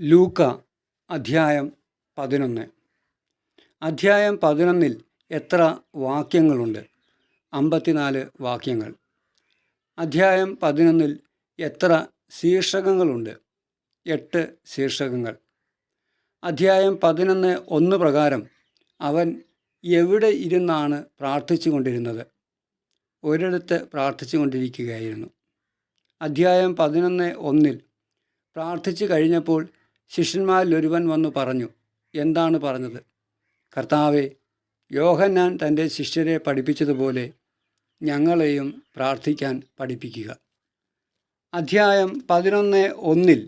ലൂക്ക അധ്യായം 11. അധ്യായം 11 എത്ര വാക്യങ്ങളുണ്ട്? 54 വാക്യങ്ങൾ. അധ്യായം 11 എത്ര ശീർഷകങ്ങളുണ്ട്? 8 ശീർഷകങ്ങൾ. അധ്യായം 11:1 പ്രകാരം അവൻ എവിടെ ഇരുന്നാണ് പ്രാർത്ഥിച്ചു കൊണ്ടിരുന്നത്? ഒരിടത്ത് പ്രാർത്ഥിച്ചു കൊണ്ടിരിക്കുകയായിരുന്നു. അധ്യായം 11:1 പ്രാർത്ഥിച്ചു കഴിഞ്ഞപ്പോൾ ശിഷ്യന്മാരിലൊരുവൻ വന്നു പറഞ്ഞു. എന്താണ് പറഞ്ഞത്? കർത്താവേ, യോഹന്നാൻ തൻ്റെ ശിഷ്യരെ പഠിപ്പിച്ചതുപോലെ ഞങ്ങളെയും പ്രാർത്ഥിക്കാൻ പഠിപ്പിക്കുക. അധ്യായം 11:1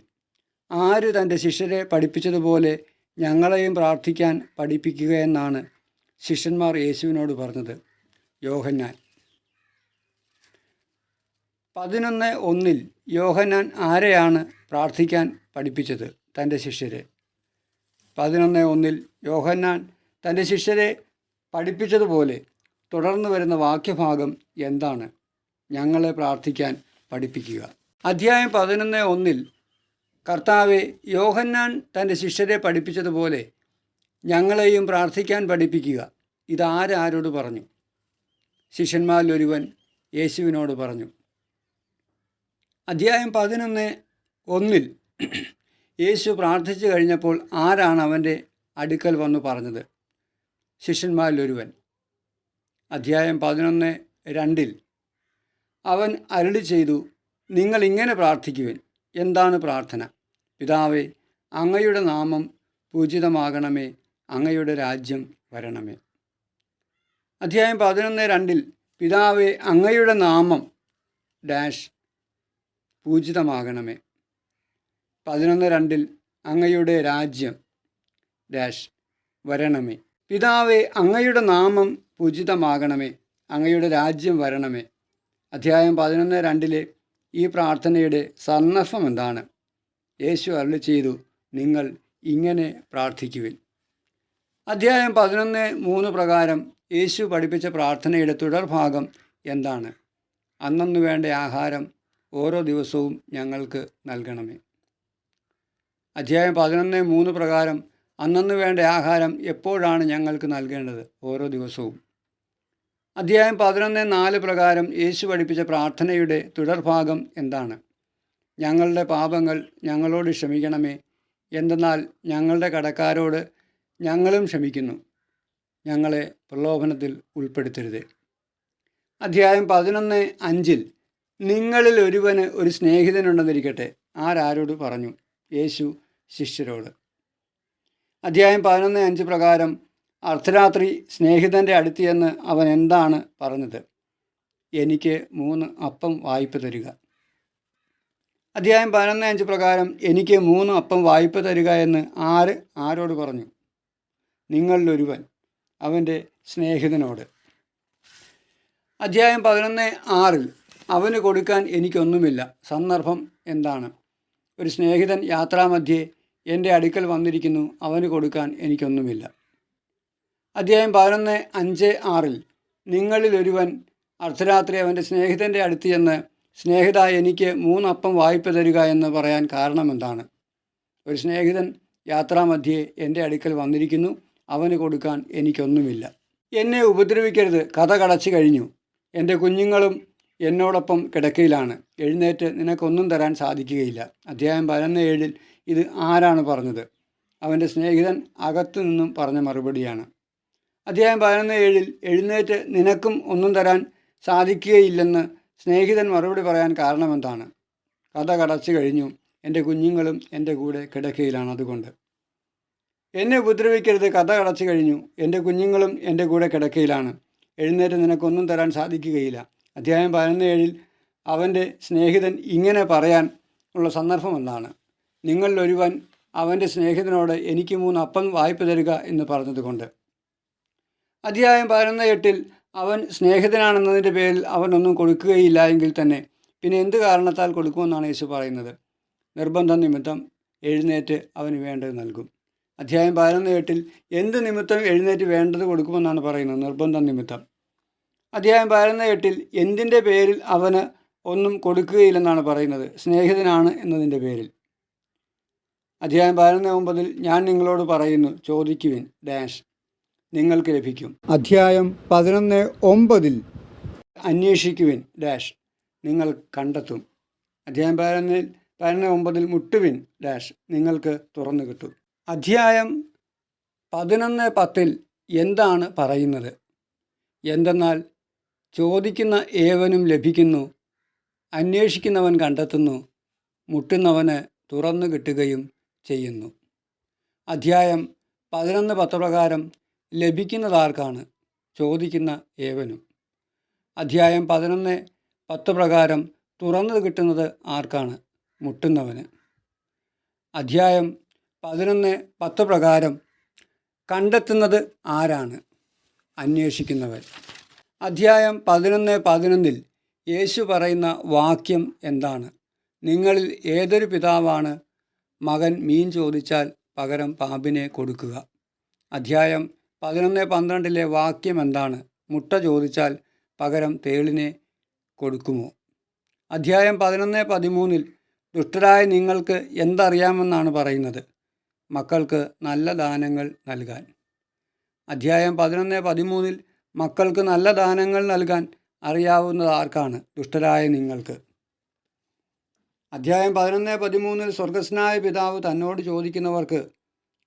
ആര് തൻ്റെ ശിഷ്യരെ പഠിപ്പിച്ചതുപോലെ ഞങ്ങളെയും പ്രാർത്ഥിക്കാൻ പഠിപ്പിക്കുക എന്നാണ് ശിഷ്യന്മാർ യേശുവിനോട് പറഞ്ഞത്? യോഹന്നാൻ. 11:1 യോഹന്നാൻ ആരെയാണ് പ്രാർത്ഥിക്കാൻ പഠിപ്പിച്ചത്? തൻ്റെ ശിഷ്യരെ. 11:1 യോഹന്നാൻ തൻ്റെ ശിഷ്യരെ പഠിപ്പിച്ചതുപോലെ തുടർന്ന് വരുന്ന വാക്യഭാഗം എന്താണ്? ഞങ്ങളെ പ്രാർത്ഥിക്കാൻ പഠിപ്പിക്കുക. അധ്യായം 11:1 കർത്താവെ, യോഹന്നാൻ തൻ്റെ ശിഷ്യരെ പഠിപ്പിച്ചതുപോലെ ഞങ്ങളെയും പ്രാർത്ഥിക്കാൻ പഠിപ്പിക്കുക. ഇതാരോട് പറഞ്ഞു? ശിഷ്യന്മാരിലൊരുവൻ യേശുവിനോട് പറഞ്ഞു. അധ്യായം 11:1 യേശു പ്രാർത്ഥിച്ചു കഴിഞ്ഞപ്പോൾ ആരാണ് അവൻ്റെ അടുക്കൽ വന്നു പറഞ്ഞത്? ശിഷ്യന്മാരിലൊരുവൻ. അധ്യായം 11:2 അവൻ അരുളി ചെയ്തു, നിങ്ങൾ ഇങ്ങനെ പ്രാർത്ഥിക്കുവിൻ. എന്താണ് പ്രാർത്ഥന? പിതാവേ, അങ്ങയുടെ നാമം പൂജിതമാകണമേ, അങ്ങയുടെ രാജ്യം വരണമേ. അധ്യായം 11:2 പിതാവേ, അങ്ങയുടെ നാമം ഡാഷ് പൂജിതമാകണമേ. 11:2 അങ്ങയുടെ രാജ്യം ഡാഷ് വരണമേ. പിതാവേ, അങ്ങയുടെ നാമം പൂജിതമാകണമേ, അങ്ങയുടെ രാജ്യം വരണമേ. അധ്യായം 11:2 ഈ പ്രാർത്ഥനയുടെ സന്ദർഭം എന്താണ്? യേശു അരുളി ചെയ്തു, നിങ്ങൾ ഇങ്ങനെ പ്രാർത്ഥിക്കുവിൻ. അധ്യായം 11:3 പ്രകാരം യേശു പഠിപ്പിച്ച പ്രാർത്ഥനയുടെ തുടർഭാഗം എന്താണ്? അന്നന്നു വേണ്ട ആഹാരം ഓരോ ദിവസവും ഞങ്ങൾക്ക് നൽകണമേ. അധ്യായം 11:3 പ്രകാരം അന്നന്നു വേണ്ട ആഹാരം എപ്പോഴാണ് ഞങ്ങൾക്ക് നൽകേണ്ടത്? ഓരോ ദിവസവും. അധ്യായം 11:4 പ്രകാരം യേശു പഠിപ്പിച്ച പ്രാർത്ഥനയുടെ തുടർഭാഗം എന്താണ്? ഞങ്ങളുടെ പാപങ്ങൾ ഞങ്ങളോട് ക്ഷമിക്കണമേ, എന്തെന്നാൽ ഞങ്ങളുടെ കടക്കാരോട് ഞങ്ങളും ക്ഷമിക്കുന്നു, ഞങ്ങളെ പ്രലോഭനത്തിൽ ഉൾപ്പെടുത്തരുത്. അധ്യായം 11:5 നിങ്ങളിൽ ഒരുവന് ഒരു സ്നേഹിതനുണ്ടെന്നിരിക്കട്ടെ. ആരോട് പറഞ്ഞു? യേശു ശിഷ്യരോട്. അധ്യായം 11:5 പ്രകാരം അർദ്ധരാത്രി സ്നേഹിതൻ്റെ അടുത്ത് ചെന്ന് അവൻ എന്താണ് പറഞ്ഞത്? എനിക്ക് 3 അപ്പം വായ്പ തരിക. അധ്യായം 11:5 പ്രകാരം എനിക്ക് 3 അപ്പം വായ്പ തരിക എന്ന് ആരോട് പറഞ്ഞു? നിങ്ങളിലൊരുവൻ അവൻ്റെ സ്നേഹിതനോട്. അധ്യായം 11:6 അവന് കൊടുക്കാൻ എനിക്കൊന്നുമില്ല. സന്ദർഭം എന്താണ്? ഒരു സ്നേഹിതൻ യാത്രാമധ്യേ എൻ്റെ അടുക്കൽ വന്നിരിക്കുന്നു, അവന് കൊടുക്കാൻ എനിക്കൊന്നുമില്ല. അധ്യായം 11:5-6 നിങ്ങളിലൊരുവൻ അർദ്ധരാത്രി അവൻ്റെ സ്നേഹിതൻ്റെ അടുത്ത് ചെന്ന് സ്നേഹിത, എനിക്ക് 3 അപ്പം വായ്പ തരിക എന്ന് പറയാൻ കാരണമെന്താണ്? ഒരു സ്നേഹിതൻ യാത്രാമധ്യേ എൻ്റെ അടുക്കൽ വന്നിരിക്കുന്നു, അവന് കൊടുക്കാൻ എനിക്കൊന്നുമില്ല. എന്നെ ഉപദ്രവിക്കരുത്, കഥ കടച്ചു കഴിഞ്ഞു. എൻ്റെ കുഞ്ഞുങ്ങളും എന്നോടൊപ്പം കിടക്കയിലാണ്, എഴുന്നേറ്റ് നിനക്കൊന്നും തരാൻ സാധിക്കുകയില്ല. അധ്യായം 11:7 ഇത് ആരാണ് പറഞ്ഞത്? അവൻ്റെ സ്നേഹിതൻ അകത്തു നിന്നും പറഞ്ഞ മറുപടിയാണ്. അധ്യായം 11:7 എഴുന്നേറ്റ് നിനക്കും ഒന്നും തരാൻ സാധിക്കുകയില്ലെന്ന് സ്നേഹിതൻ മറുപടി പറയാൻ കാരണമെന്താണ്? കഥ കടച്ചു കഴിഞ്ഞു, എൻ്റെ കുഞ്ഞുങ്ങളും എൻ്റെ കൂടെ കിടക്കയിലാണ്, അതുകൊണ്ട്. എന്നെ ഉപദ്രവിക്കരുത്, കഥ കടച്ചു കഴിഞ്ഞു, എൻ്റെ കുഞ്ഞുങ്ങളും എൻ്റെ കൂടെ കിടക്കയിലാണ്, എഴുന്നേറ്റ് നിനക്കൊന്നും തരാൻ സാധിക്കുകയില്ല. അധ്യായം 11:7 അവൻ്റെ സ്നേഹിതൻ ഇങ്ങനെ പറയാൻ ഉള്ള സന്ദർഭം എന്താണ്? നിങ്ങളിലൊരുവൻ അവൻ്റെ സ്നേഹിതനോട് എനിക്ക് 3 അപ്പം വായ്പ തരിക എന്ന് പറഞ്ഞതുകൊണ്ട്. അധ്യായം 11:8 അവൻ സ്നേഹിതനാണെന്നതിൻ്റെ പേരിൽ അവനൊന്നും കൊടുക്കുകയില്ല എങ്കിൽ തന്നെ പിന്നെ എന്ത് കാരണത്താൽ കൊടുക്കുമെന്നാണ് യേശു പറയുന്നത്? നിർബന്ധം നിമിത്തം എഴുന്നേറ്റ് അവന് വേണ്ടത് നൽകും. അധ്യായം 11:8 എന്ത് നിമിത്തം എഴുന്നേറ്റ് വേണ്ടത് കൊടുക്കുമെന്നാണ് പറയുന്നത്? നിർബന്ധം നിമിത്തം. അധ്യായം 11:8 എന്തിൻ്റെ പേരിൽ അവന് ഒന്നും കൊടുക്കുകയില്ലെന്നാണ് പറയുന്നത്? സ്നേഹിതനാണ് എന്നതിൻ്റെ പേരിൽ. അധ്യായം 11:9 ഞാൻ നിങ്ങളോട് പറയുന്നു, ചോദിക്കുവിൻ ഡാഷ് നിങ്ങൾക്ക് ലഭിക്കും. അധ്യായം 11:9 അന്വേഷിക്കുവിൻ ഡാഷ് നിങ്ങൾ കണ്ടെത്തും. അധ്യായം 11:9 മുട്ടുവിൻ ഡാഷ് നിങ്ങൾക്ക് തുറന്നു കിട്ടും. അധ്യായം 11:10 എന്താണ് പറയുന്നത്? എന്തെന്നാൽ ചോദിക്കുന്ന ഏവനും ലഭിക്കുന്നു, അന്വേഷിക്കുന്നവൻ കണ്ടെത്തുന്നു, മുട്ടുന്നവന് തുറന്നു കിട്ടുകയും ചെയ്യുന്നു. അധ്യായം 11:10 പ്രകാരം ലഭിക്കുന്നതാർക്കാണ്? ചോദിക്കുന്ന ഏവനും. അധ്യായം 11:10 പ്രകാരം തുറന്നു കിട്ടുന്നത് ആർക്കാണ്? മുട്ടുന്നവന്. അധ്യായം 11:10 പ്രകാരം കണ്ടെത്തുന്നത് ആരാണ്? അന്വേഷിക്കുന്നവൻ. അധ്യായം 11:11 യേശു പറയുന്ന വാക്യം എന്താണ്? നിങ്ങളിൽ ഏതൊരു പിതാവാണ് മകൻ മീൻ ചോദിച്ചാൽ പകരം പാമ്പിനെ കൊടുക്കുക? അധ്യായം 11:12 വാക്യം എന്താണ്? മുട്ട ചോദിച്ചാൽ പകരം തേളിനെ കൊടുക്കുമോ? അധ്യായം 11:13 ദുഷ്ടരായ നിങ്ങൾക്ക് എന്തറിയാമെന്നാണ് പറയുന്നത്? മക്കൾക്ക് നല്ല ദാനങ്ങൾ നൽകാൻ. അധ്യായം 11:13 മക്കൾക്ക് നല്ല ദാനങ്ങൾ നൽകാൻ അറിയാവുന്നത് ആർക്കാണ്? ദുഷ്ടരായ നിങ്ങൾക്ക്. അധ്യായം 11:13 സ്വർഗസ്നായ പിതാവ് തന്നോട് ചോദിക്കുന്നവർക്ക്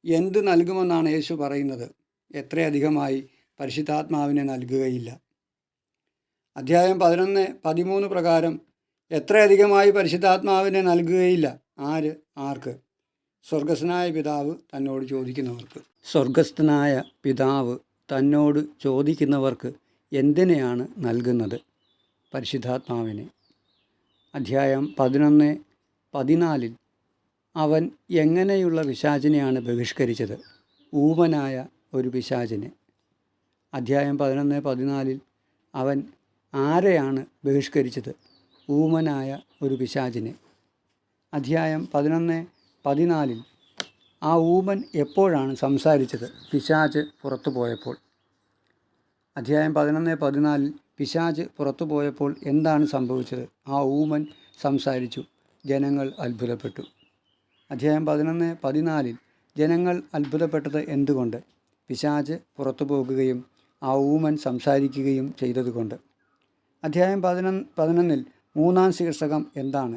എന്ത് നൽകുമെന്നാണ് യേശു പറയുന്നത്? എത്രയധികമായി പരിശുദ്ധാത്മാവിനെ നൽകുകയില്ല. അധ്യായം 11:13 പ്രകാരം എത്രയധികമായി പരിശുദ്ധാത്മാവിനെ നൽകുകയില്ല? ആർക്ക്? സ്വർഗസ്ഥനായ പിതാവ് തന്നോട് ചോദിക്കുന്നവർക്ക്. സ്വർഗസ്ഥനായ പിതാവ് തന്നോട് ചോദിക്കുന്നവർക്ക് എന്തിനെയാണ് നൽകുന്നത്? പരിശുദ്ധാത്മാവിനെ. അധ്യായം 11:14 അവൻ എങ്ങനെയുള്ള പിശാചിനെയാണ് ബഹിഷ്കരിച്ചത്? ഊമനായ ഒരു പിശാചിനെ. അധ്യായം 11:14 അവൻ ആരെയാണ് ബഹിഷ്കരിച്ചത്? ഊമനായ ഒരു പിശാചിനെ. അധ്യായം 11:14 ആ ഊമൻ എപ്പോഴാണ് സംസാരിച്ചത്? പിശാച് പുറത്തു പോയപ്പോൾ. അധ്യായം 11:14 പിശാച് പുറത്തു പോയപ്പോൾ എന്താണ് സംഭവിച്ചത്? ആ ഊമൻ സംസാരിച്ചു, ജനങ്ങൾ അത്ഭുതപ്പെട്ടു. അധ്യായം 11:14 ജനങ്ങൾ അത്ഭുതപ്പെട്ടത് എന്തുകൊണ്ട്? പിശാച് പുറത്തു പോകുകയും ആ ഊമൻ സംസാരിക്കുകയും ചെയ്തതുകൊണ്ട്. അധ്യായം 11 മൂന്നാം ശീർഷകം എന്താണ്?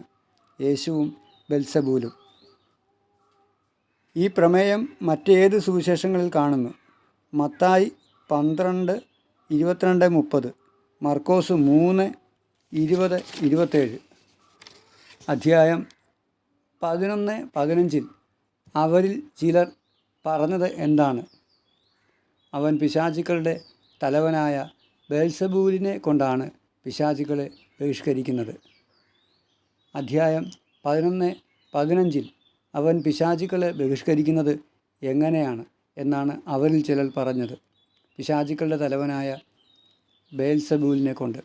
യേശുവും ബെൽസബൂലും. ഈ പ്രമേയം മറ്റേത് സുവിശേഷങ്ങളിൽ കാണുന്നു? മത്തായി 12:22-30, മർക്കോസ് 3:20-27. അധ്യായം 11:15 അവരിൽ ചിലർ പറഞ്ഞത് എന്താണ്? അവൻ പിശാചുക്കളുടെ തലവനായ ബെൽസബൂലിനെ കൊണ്ടാണ് പിശാചുക്കളെ ബഹിഷ്കരിക്കുന്നത്. അധ്യായം 11:15 അവൻ പിശാചുക്കളെ ബഹിഷ്കരിക്കുന്നത് എങ്ങനെയാണ് എന്നാണ് അവരിൽ ചിലർ പറഞ്ഞത്? പിശാചുക്കളുടെ തലവനായ ബെൽസബൂലിനെ കൊണ്ട്.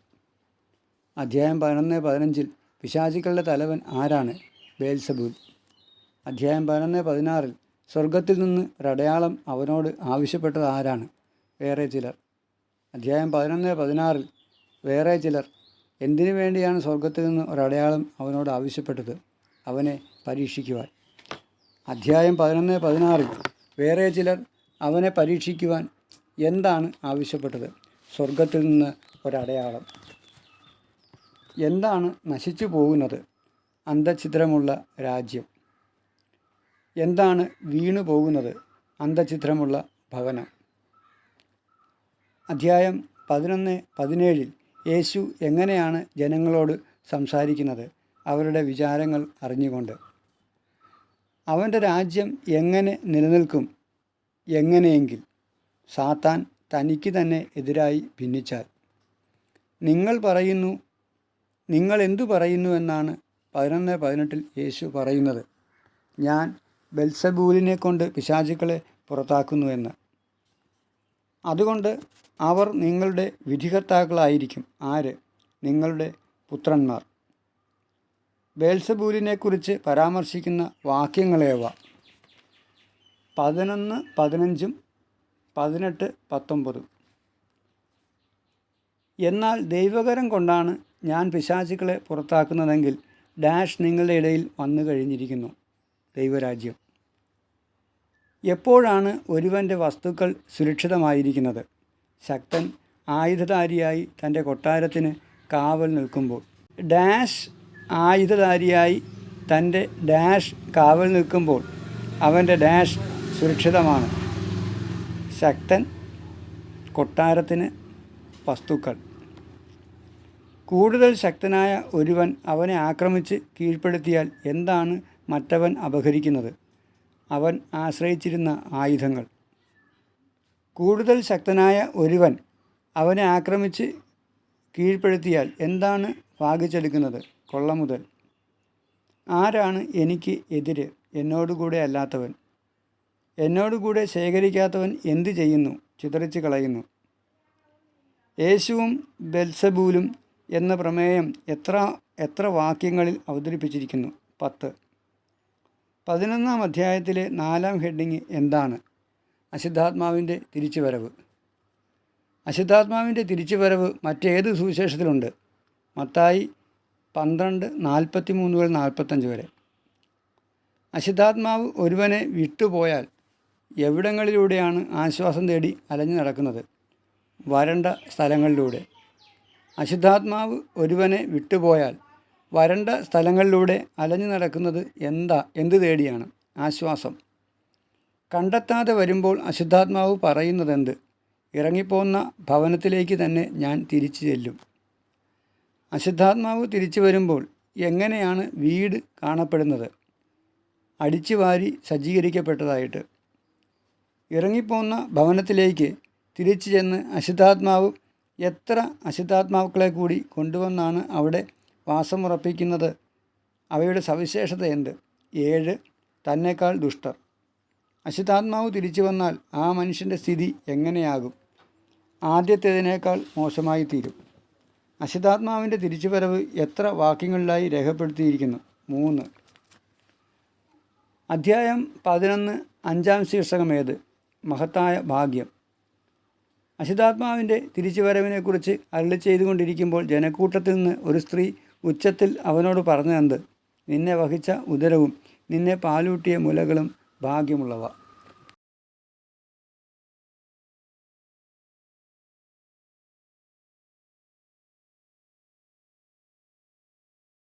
അധ്യായം 11:15 പിശാചുക്കളുടെ തലവൻ ആരാണ്? ബെൽസബൂൽ. അധ്യായം 11:16 സ്വർഗത്തിൽ നിന്ന് ഒരടയാളം അവനോട് ആവശ്യപ്പെട്ടത് ആരാണ്? വേറെ ചിലർ. അധ്യായം 11:16 വേറെ ചിലർ. എന്തിനു വേണ്ടിയാണ് സ്വർഗത്തിൽ നിന്ന് ഒരടയാളം അവനോട് ആവശ്യപ്പെട്ടത്? അവനെ പരീക്ഷിക്കുവാൻ. അധ്യായം 11:16 വേറെ ചിലർ അവനെ പരീക്ഷിക്കുവാൻ എന്താണ് ആവശ്യപ്പെട്ടത്? സ്വർഗത്തിൽ നിന്ന് ഒരടയാളം. എന്താണ് നശിച്ചു പോകുന്നത്? അന്തഛിദ്രമുള്ള രാജ്യം. എന്താണ് വീണു പോകുന്നത്? അന്തഛിദ്രമുള്ള ഭവനം. അധ്യായം 11:17 യേശു എങ്ങനെയാണ് ജനങ്ങളോട് സംസാരിക്കുന്നത്? അവരുടെ വിചാരങ്ങൾ അറിഞ്ഞുകൊണ്ട്. അവൻ്റെ രാജ്യം എങ്ങനെ നിലനിൽക്കും? എങ്ങനെയെങ്കിൽ സാത്താൻ തനിക്ക് തന്നെ എതിരായി ഭിന്നിച്ചാൽ. നിങ്ങൾ എന്തു പറയുന്നു എന്നാണ് 11:18 യേശു പറയുന്നത്. ഞാൻ ബെൽസബൂലിനെ കൊണ്ട് പിശാചുക്കളെ പുറത്താക്കുന്നുവെന്ന്. അതുകൊണ്ട് അവർ നിങ്ങളുടെ വിധികർത്താക്കളായിരിക്കും. ആര്? നിങ്ങളുടെ പുത്രന്മാർ. ബെൽസബൂലിനെക്കുറിച്ച് പരാമർശിക്കുന്ന വാക്യങ്ങളേവ? 11, 15, 18, 19. എന്നാൽ ദൈവകരം കൊണ്ടാണ് ഞാൻ പിശാചുക്കളെ പുറത്താക്കുന്നതെങ്കിൽ ഡാഷ് നിങ്ങളുടെ ഇടയിൽ വന്നു കഴിഞ്ഞിരിക്കുന്നു. ദൈവരാജ്യം. എപ്പോഴാണ് ഒരുവൻ്റെ വസ്തുക്കൾ സുരക്ഷിതമായിരിക്കുന്നത്? ശക്തൻ ആയുധധാരിയായി തൻ്റെ കൊട്ടാരത്തിന് കാവൽ നിൽക്കുമ്പോൾ. ഡാഷ് ആയുധധാരിയായി തൻ്റെ ഡാഷ് കാവൽ നിൽക്കുമ്പോൾ അവൻ്റെ ഡാഷ് സുരക്ഷിതമാണ്. ശക്തൻ കൊട്ടാരത്തിന് വസ്തുക്കൾ. കൂടുതൽ ശക്തനായ ഒരുവൻ അവനെ ആക്രമിച്ച് കീഴ്പ്പെടുത്തിയാൽ എന്താണ് മറ്റവൻ അപഹരിക്കുന്നത്? അവൻ ആശ്രയിച്ചിരുന്ന ആയുധങ്ങൾ. കൂടുതൽ ശക്തനായ ഒരുവൻ അവനെ ആക്രമിച്ച് കീഴ്പ്പെടുത്തിയാൽ എന്താണ് ഭാഗിച്ചെടുക്കുന്നത്? കൊള്ളമുതൽ. ആരാണ് എനിക്ക് എതിര്? എന്നോടുകൂടെ അല്ലാത്തവൻ. എന്നോടുകൂടെ ശേഖരിക്കാത്തവൻ എന്തു ചെയ്യുന്നു? ചിതറിച്ച് കളയുന്നു. യേശുവും ബെൽസബൂലും എന്ന പ്രമേയം എത്ര വാക്യങ്ങളിൽ അവതരിപ്പിച്ചിരിക്കുന്നു? 10. 11-ാം അധ്യായത്തിലെ 4-ാം ഹെഡിങ് എന്താണ്? അശുദ്ധാത്മാവിൻ്റെ തിരിച്ചുവരവ്. അശുദ്ധാത്മാവിൻ്റെ തിരിച്ചുവരവ് മറ്റേത് സുവിശേഷത്തിലുണ്ട്? മത്തായി 12:43-45 വരെ. അശുദ്ധാത്മാവ് ഒരുവനെ വിട്ടുപോയാൽ എവിടങ്ങളിലൂടെയാണ് ആശ്വാസം തേടി അലഞ്ഞു നടക്കുന്നത്? വരണ്ട സ്ഥലങ്ങളിലൂടെ. അശുദ്ധാത്മാവ് ഒരുവനെ വിട്ടുപോയാൽ വരണ്ട സ്ഥലങ്ങളിലൂടെ അലഞ്ഞു നടക്കുന്നത് എന്ത് തേടിയാണ്? ആശ്വാസം. കണ്ടെത്താതെ വരുമ്പോൾ അശുദ്ധാത്മാവ് പറയുന്നതെന്ത്? ഇറങ്ങിപ്പോന്ന ഭവനത്തിലേക്ക് തന്നെ ഞാൻ തിരിച്ചു ചെല്ലും. അശുദ്ധാത്മാവ് തിരിച്ചു വരുമ്പോൾ എങ്ങനെയാണ് വീട് കാണപ്പെടുന്നത്? അടിച്ചു വാരി സജ്ജീകരിക്കപ്പെട്ടതായിട്ട്. ഇറങ്ങിപ്പോന്ന ഭവനത്തിലേക്ക് തിരിച്ചു ചെന്ന് അശുദ്ധാത്മാവ് എത്ര അശുദ്ധാത്മാക്കളെ കൂടി കൊണ്ടുവന്നാണ് അവിടെ വാസമുറപ്പിക്കുന്നത്? അവയുടെ സവിശേഷത എന്ത്? 7 തന്നെക്കാൾ ദുഷ്ടർ. അശുദ്ധാത്മാവ് തിരിച്ചു വന്നാൽ ആ മനുഷ്യൻ്റെ സ്ഥിതി എങ്ങനെയാകും? ആദ്യത്തേതിനേക്കാൾ മോശമായി തീരും. അശുദ്ധാത്മാവിൻ്റെ തിരിച്ചുവരവ് എത്ര വാക്യങ്ങളിലായി രേഖപ്പെടുത്തിയിരിക്കുന്നു? 3. അധ്യായം 11 5-ാം ശീർഷകം ഏത്? മഹത്തായ ഭാഗ്യം. അശുദ്ധാത്മാവിൻ്റെ തിരിച്ചുവരവിനെക്കുറിച്ച് അരുളി ചെയ്തുകൊണ്ടിരിക്കുമ്പോൾ ജനക്കൂട്ടത്തിൽ നിന്ന് ഒരു സ്ത്രീ ഉച്ചത്തിൽ അവനോട് പറഞ്ഞതെന്ത്? നിന്നെ വഹിച്ച ഉദരവും നിന്നെ പാലൂട്ടിയ മുലകളും ഭാഗ്യമുള്ളവ.